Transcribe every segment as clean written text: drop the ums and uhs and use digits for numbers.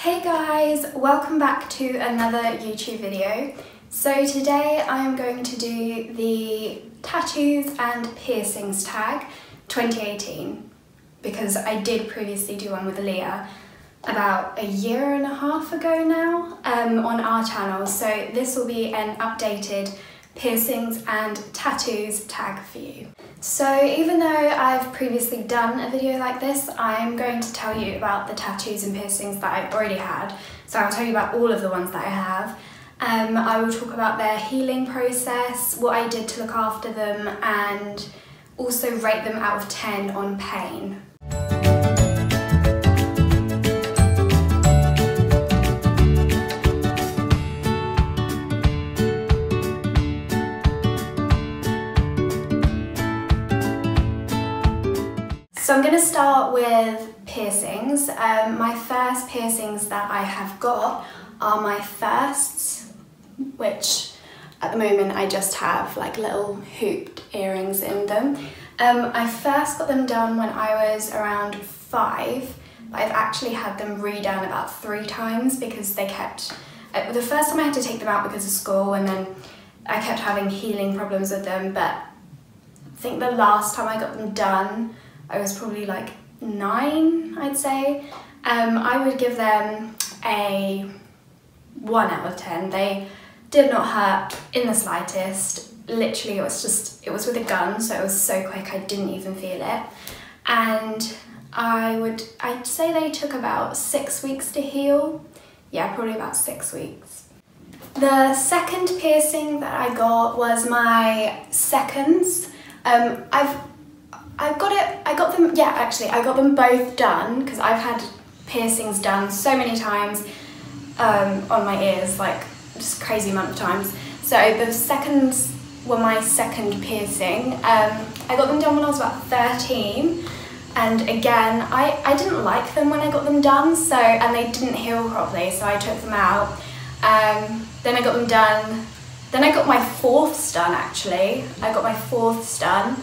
Hey guys, welcome back to another YouTube video. So today I'm going to do the tattoos and piercings tag 2018 because I did previously do one with Leah about a year and a half ago now on our channel. So this will be an updated piercings and tattoos tag for you. So even though I've previously done a video like this, I'm going to tell you about the tattoos and piercings that I've already had. So I'll tell you about all of the ones that I have. I will talk about their healing process, what I did to look after them, and also rate them out of 10 on pain. So I'm going to start with piercings. My first piercings that I have got are my firsts, which at the moment I just have like little hooped earrings in them. I first got them done when I was around 5, but I've actually had them redone about 3 times because they kept... the first time I had to take them out because of school, and then I kept having healing problems with them, but I think the last time I got them done I was probably like 9, I'd say. I would give them a 1 out of 10. They did not hurt in the slightest. Literally, it was with a gun, so it was so quick I didn't even feel it. And I'd say they took about 6 weeks to heal. Yeah, probably about 6 weeks. The second piercing that I got was my seconds. I got them both done because I've had piercings done so many times on my ears, like just crazy amount of times. So the seconds were my second piercing. I got them done when I was about 13, and again I didn't like them when I got them done, and they didn't heal properly, so I took them out. Then I got them done. Then I got my 4th done actually. I got my 4th done.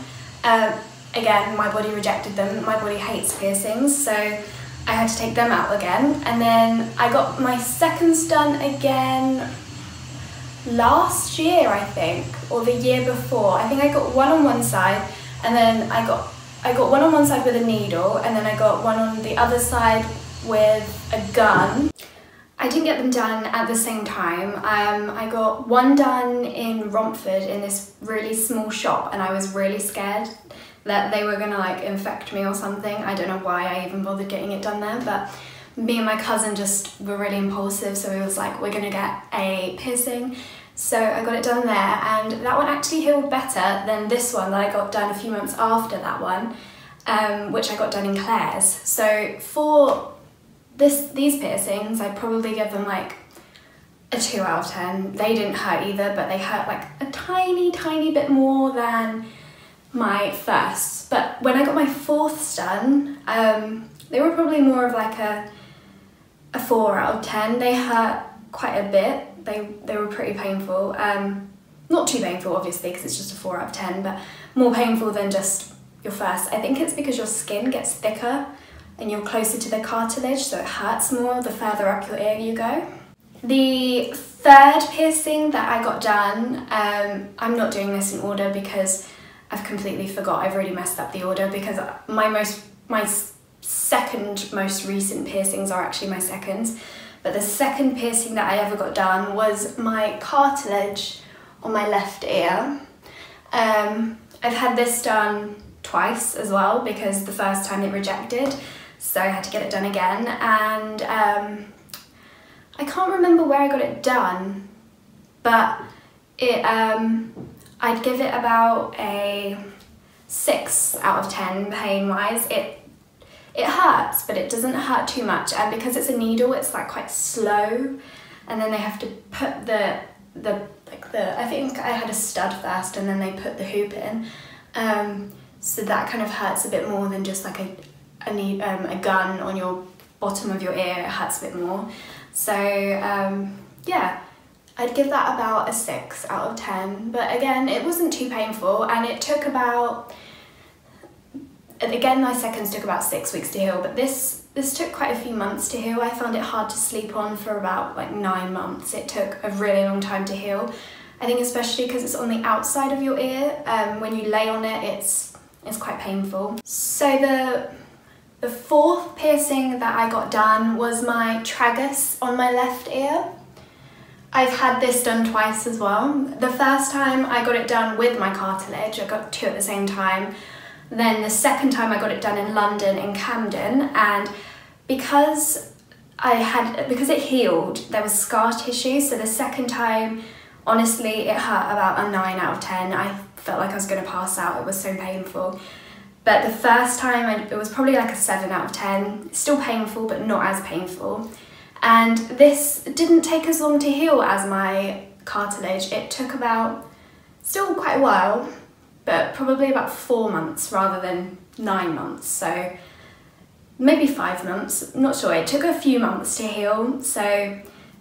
Again, my body rejected them. My body hates piercings, so I had to take them out again. And then I got my seconds done again last year, I think, or the year before. I think I got one on one side, and then I got one on one side with a needle, and then I got one on the other side with a gun. I didn't get them done at the same time. I got one done in Romford in this really small shop, and I was really scared that they were gonna like infect me or something. I don't know why I even bothered getting it done there, but me and my cousin just were really impulsive, so we was like, we're gonna get a piercing. So I got it done there, and that one actually healed better than this one that I got done a few months after that one, which I got done in Claire's. So for these piercings, I'd probably give them like a 2 out of 10. They didn't hurt either, but they hurt like a tiny bit more than my first. But when I got my 4th done, they were probably more of like a 4 out of 10. They hurt quite a bit. They were pretty painful. Not too painful obviously because it's just a 4 out of 10, but more painful than just your first. I think it's because your skin gets thicker and you're closer to the cartilage, so it hurts more the further up your ear you go. The 3rd piercing that I got done, I'm not doing this in order because I've completely forgot. I've already messed up the order because my second most recent piercings are actually my seconds. But the second piercing that I ever got done was my cartilage on my left ear. I've had this done twice as well because the first time it rejected, so I had to get it done again. And I can't remember where I got it done, but I'd give it about a 6 out of 10 pain-wise. It hurts, but it doesn't hurt too much, and because it's a needle, it's like quite slow. And then they have to put I think I had a stud first, and then they put the hoop in. So that kind of hurts a bit more than just like a gun on your bottom of your ear. It hurts a bit more. So yeah. I'd give that about a 6 out of 10, but again, it wasn't too painful, and it took about, again, my seconds took about 6 weeks to heal, but this this took quite a few months to heal. I found it hard to sleep on for about like 9 months. It took a really long time to heal. I think especially because it's on the outside of your ear. When you lay on it, it's quite painful. So the fourth piercing that I got done was my tragus on my left ear. I've had this done twice as well. The first time I got it done with my cartilage, I got 2 at the same time. Then the second time I got it done in London, in Camden, and because it healed, there was scar tissue, so the second time, honestly, it hurt about a 9 out of 10. I felt like I was going to pass out, it was so painful. But the first time, it was probably like a 7 out of 10. It's still painful, but not as painful. And this didn't take as long to heal as my cartilage. It took still quite a while, but probably about 4 months rather than 9 months. So maybe 5 months, I'm not sure. It took a few months to heal.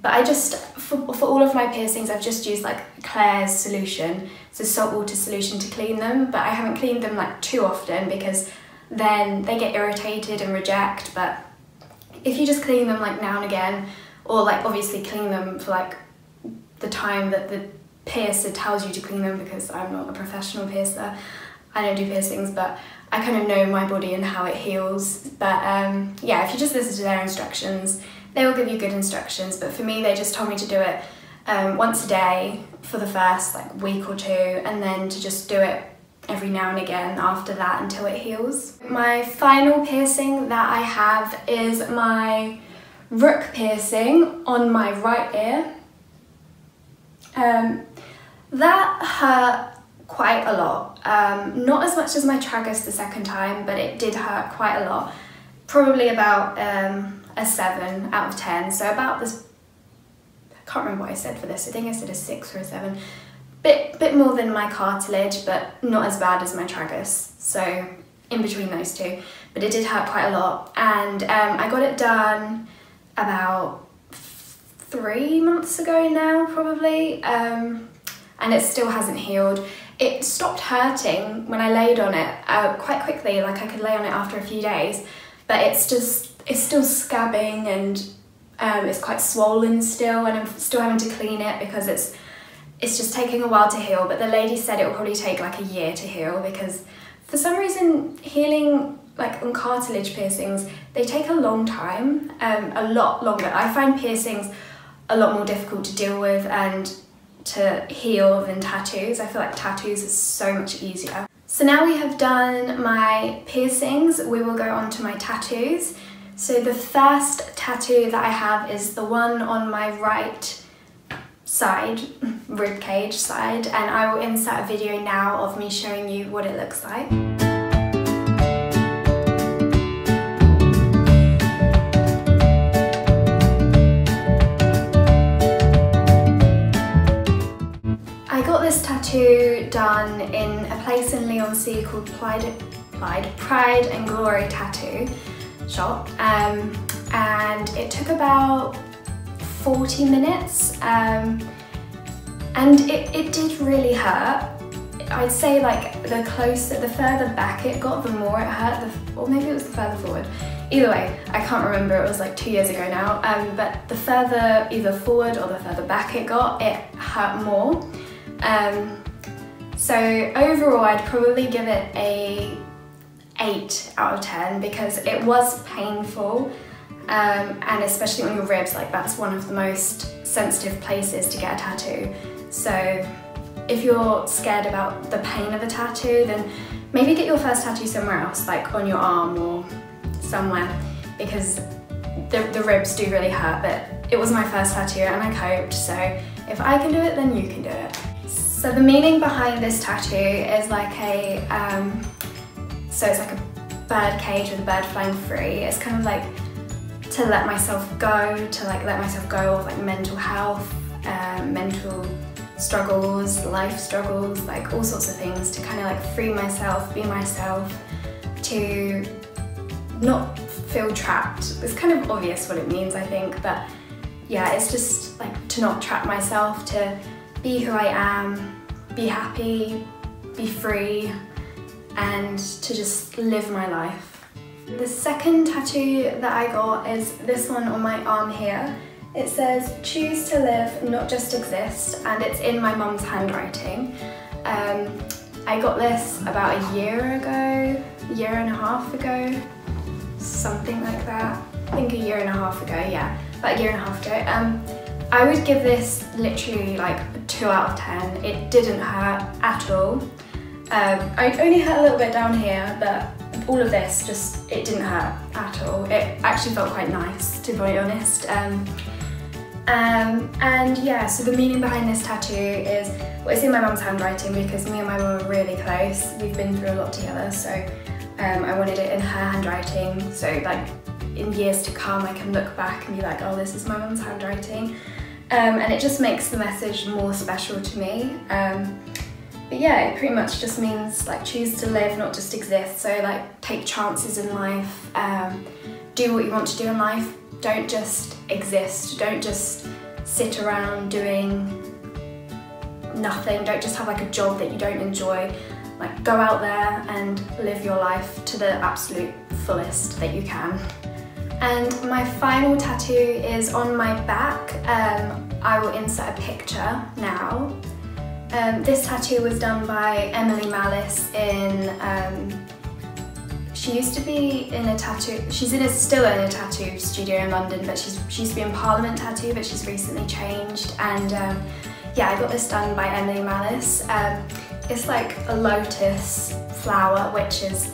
But I just, for all of my piercings, I've just used like Claire's solution, so salt water solution to clean them, but I haven't cleaned them like too often because then they get irritated and reject. But if you just clean them like now and again, or like obviously clean them for like the time that the piercer tells you to clean them, because I'm not a professional piercer, I don't do piercings, but I kind of know my body and how it heals. But yeah, if you just listen to their instructions, they will give you good instructions, but for me they just told me to do it once a day for the first like week or 2, and then to just do it every now and again after that until it heals. My final piercing that I have is my rook piercing on my right ear. That hurt quite a lot. Not as much as my tragus the second time, but it did hurt quite a lot. Probably about a 7 out of 10, so about this, I can't remember what I said for this, I think I said a 6 or a 7. Bit more than my cartilage, but not as bad as my tragus, so in between those two. But it did hurt quite a lot, and I got it done about 3 months ago now, probably, and it still hasn't healed. It stopped hurting when I laid on it quite quickly, like I could lay on it after a few days, but it's still scabbing, and it's quite swollen still, and I'm still having to clean it because it's just taking a while to heal. But the lady said it will probably take like a year to heal, because for some reason healing like on cartilage piercings, they take a long time, a lot longer. I find piercings a lot more difficult to deal with and to heal than tattoos. I feel like tattoos is so much easier. So now we have done my piercings, we will go on to my tattoos. So the first tattoo that I have is the one on my right side, ribcage side, and I will insert a video now of me showing you what it looks like. I got this tattoo done in a place in Leigh-on-Sea called Pride and Glory Tattoo Shop, and it took about 40 minutes, and it did really hurt. I'd say like the further back it got, the more it hurt, or maybe it was the further forward. Either way, I can't remember, it was like 2 years ago now, but the further either forward or the further back it got, it hurt more. So overall I'd probably give it a 8 out of 10 because it was painful, and especially on your ribs, like that's one of the most sensitive places to get a tattoo. So if you're scared about the pain of a tattoo, then maybe get your first tattoo somewhere else, like on your arm or somewhere, because the ribs do really hurt. But it was my first tattoo and I coped, so if I can do it, then you can do it. So the meaning behind this tattoo is like so it's like a bird cage with a bird flying free. It's kind of like to let myself go, of like mental health, mental struggles, life struggles, like all sorts of things, to kind of like free myself, be myself, to not feel trapped. It's kind of obvious what it means, I think, but yeah, it's just like to not trap myself, to be who I am, be happy, be free, and to just live my life. The second tattoo that I got is this one on my arm here. It says, "Choose to live, not just exist," and it's in my mum's handwriting. I got this about a year and a half ago, something like that. I think a year and a half ago, yeah, about a year and a half ago. I would give this literally like a 2 out of 10. It didn't hurt at all. I only hurt a little bit down here, but all of this it didn't hurt at all. It actually felt quite nice, to be honest. And yeah, so the meaning behind this tattoo is, well, it's in my mum's handwriting because me and my mum are really close. We've been through a lot together, so I wanted it in her handwriting, so like in years to come I can look back and be like, oh, this is my mum's handwriting. And it just makes the message more special to me. But yeah, it pretty much just means like choose to live, not just exist. So like take chances in life, do what you want to do in life. Don't just exist, don't just sit around doing nothing, don't just have like a job that you don't enjoy. Like go out there and live your life to the absolute fullest that you can. And my final tattoo is on my back. I will insert a picture now. This tattoo was done by Emily Malice in, she used to be in a tattoo, she's still in a tattoo studio in London, but she used to be in Parliament Tattoo, but she's recently changed. And yeah, I got this done by Emily Malice. It's like a lotus flower, which is,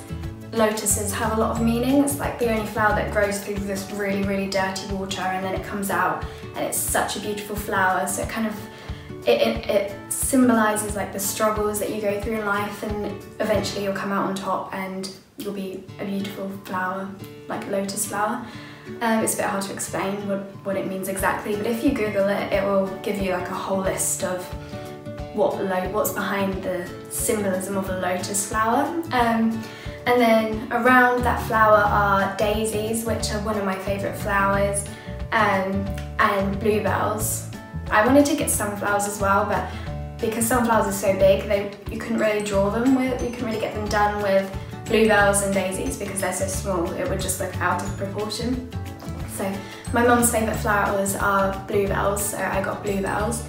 lotuses have a lot of meaning. It's like the only flower that grows through this really, really dirty water, and then it comes out, and it's such a beautiful flower. So it kind of, it symbolises like the struggles that you go through in life, and eventually you'll come out on top and you'll be a beautiful flower, like lotus flower. It's a bit hard to explain what it means exactly, but if you Google it, it will give you like a whole list of what's behind the symbolism of a lotus flower. And then around that flower are daisies, which are one of my favourite flowers, and bluebells. I wanted to get sunflowers as well, but because sunflowers are so big, you couldn't really draw them with, you couldn't really get them done with bluebells and daisies because they're so small, it would just look out of proportion. So my mum's favourite flowers are bluebells, so I got bluebells.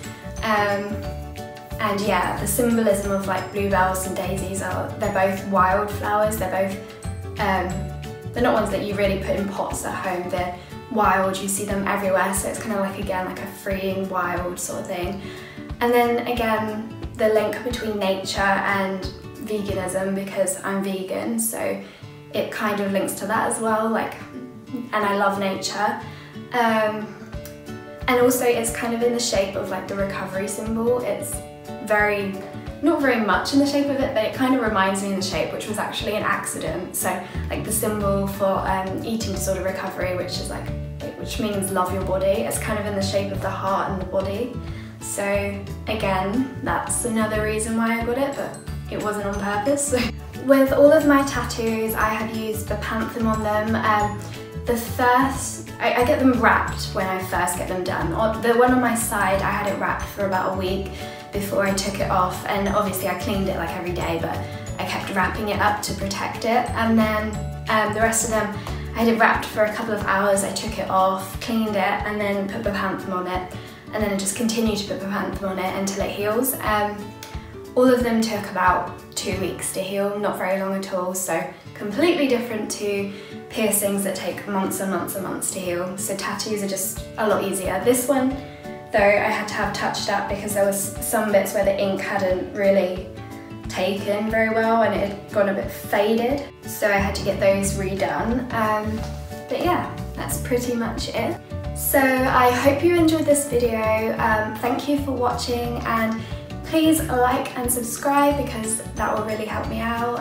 And yeah, the symbolism of like bluebells and daisies are, they're both wild flowers, they're both, they're not ones that you really put in pots at home, they're wild, you see them everywhere, so it's kind of like, again, like a freeing wild sort of thing. And then again, the link between nature and veganism, because I'm vegan, so it kind of links to that as well, like, and I love nature. And also it's kind of in the shape of like the recovery symbol. It's not very much in the shape of it, but it kind of reminds me in the shape, which was actually an accident. So like the symbol for eating disorder recovery, which means love your body, it's kind of in the shape of the heart and the body. So again, that's another reason why I got it, but it wasn't on purpose. With all of my tattoos, I have used the Panthem on them. I get them wrapped when I first get them done. The one on my side, I had it wrapped for about a week before I took it off, and obviously I cleaned it like every day, but I kept wrapping it up to protect it. And then the rest of them, I had it wrapped for a couple of hours, I took it off, cleaned it, and then put the Panthem on it. And then I just continue to put the Panthem on it until it heals. All of them took about 2 weeks to heal, not very long at all, so completely different to piercings that take months and months and months to heal. So tattoos are just a lot easier. This one, though, I had to have touched up because there was some bits where the ink hadn't really taken very well and it had gone a bit faded, so I had to get those redone. But yeah, that's pretty much it. So I hope you enjoyed this video. Thank you for watching, and please like and subscribe because that will really help me out.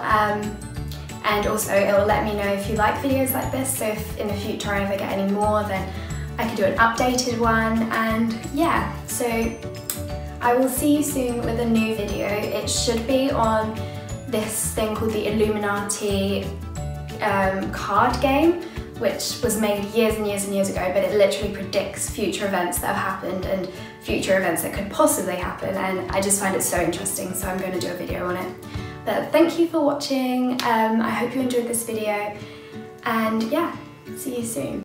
And also it will let me know if you like videos like this, so if in the future I ever get any more, then I can do an updated one. And yeah, so I will see you soon with a new video. It should be on this thing called the Illuminati card game, which was made years and years and years ago, but it literally predicts future events that have happened and future events that could possibly happen, and I just find it so interesting, so I'm going to do a video on it. But thank you for watching. I hope you enjoyed this video, And yeah, see you soon.